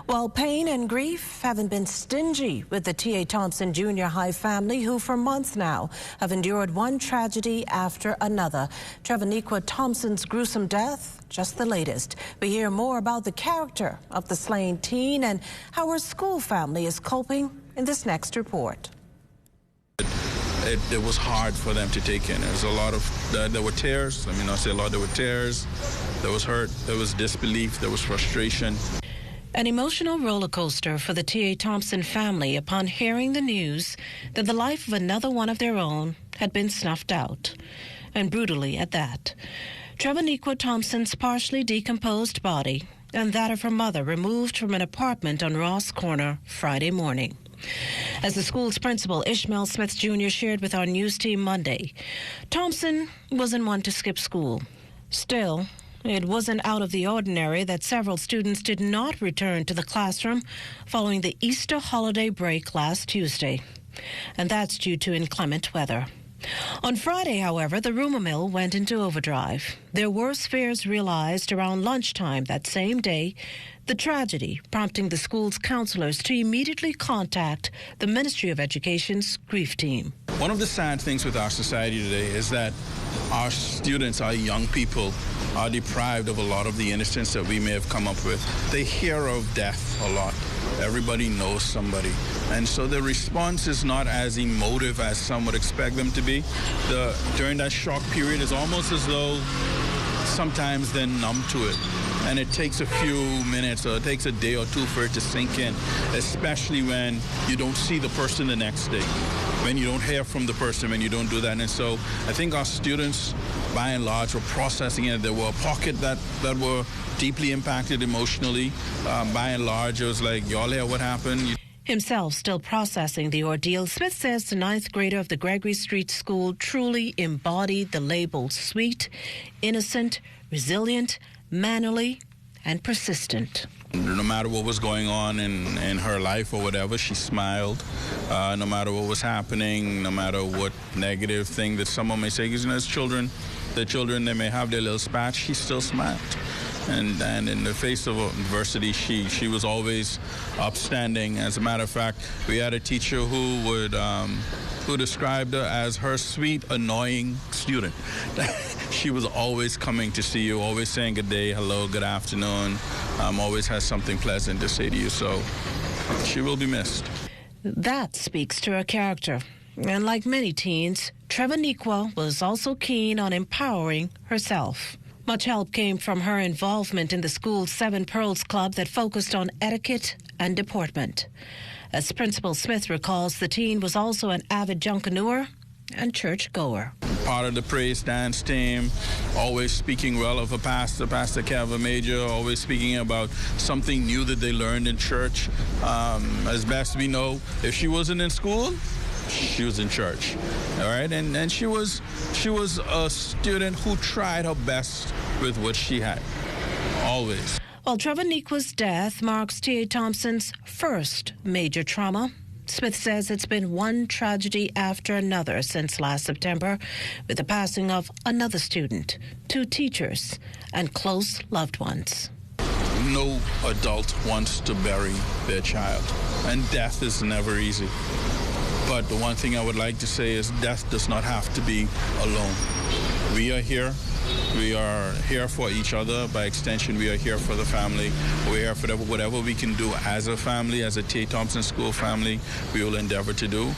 Well, pain and grief haven't been stingy with the T.A. Thompson Junior High family, who for months now have endured one tragedy after another. Trevornika Thompson's gruesome death, just the latest. We hear more about the character of the slain teen and how her school family is coping in this next report. It was hard for them to take in. There was a lot of, there were tears. I mean, I say a lot, there were tears, there was hurt, there was disbelief, there was frustration. An emotional roller coaster for the T.A. Thompson family upon hearing the news that the life of another one of their own had been snuffed out, and brutally at that. Trevornika Thompson's partially decomposed body and that of her mother removed from an apartment on Ross Corner Friday morning. As the school's principal, Ishmael Smith Jr., shared with our news team Monday, Thompson wasn't one to skip school. Still, it wasn't out of the ordinary that several students did not return to the classroom following the Easter holiday break last Tuesday. And that's due to inclement weather. On Friday, however, the rumor mill went into overdrive. Their worst fears realized around lunchtime that same day, the tragedy prompting the school's counselors to immediately contact the Ministry of Education's grief team. One of the sad things with our society today is that our students, our young people, are deprived of a lot of the innocence that we may have come up with. They hear of death a lot. Everybody knows somebody. And so the response is not as emotive as some would expect them to be. During that shock period, it's almost as though sometimes they're numb to it. And it takes a few minutes or it takes a day or two for it to sink in, especially when you don't see the person the next day, when you don't hear from the person, when you don't do that. And so I think our students, by and large, were processing it. There were a pocket that were deeply impacted emotionally. By and large, it was like, y'all hear what happened? Himself still processing the ordeal, Smith says the 9th grader of the Gregory Street School truly embodied the label sweet, innocent, resilient, manly, and persistent. No matter what was going on in her life or whatever, she smiled. No matter what was happening, no matter what negative thing that someone may say, because as children, they may have their little spats, she still smiled. And in the face of adversity, she was always upstanding. As a matter of fact, we had a teacher who described her as her sweet, annoying student. She was always coming to see you, always saying good day, hello, good afternoon, always has something pleasant to say to you, so she will be missed. That speaks to her character. And like many teens, Trevornika was also keen on empowering herself. Much help came from her involvement in the school's Seven Pearls Club that focused on etiquette and deportment. As Principal Smith recalls, the teen was also an avid junkaneur and churchgoer. Part of the praise dance team, always speaking well of a pastor, Pastor Kevin Major, always speaking about something new that they learned in church. As best we know, if she wasn't in school, she was in church, all right? And she was a student who tried her best with what she had, always. Well, Trevornika's death marks T.A. Thompson's first major trauma. Smith says it's been one tragedy after another since last September, with the passing of another student, 2 teachers, and close loved ones. No adult wants to bury their child, and death is never easy. But the one thing I would like to say is death does not have to be alone. We are here. We are here for each other. By extension, we are here for the family. We're here for whatever we can do as a family, as a T.A. Thompson School family, we will endeavor to do.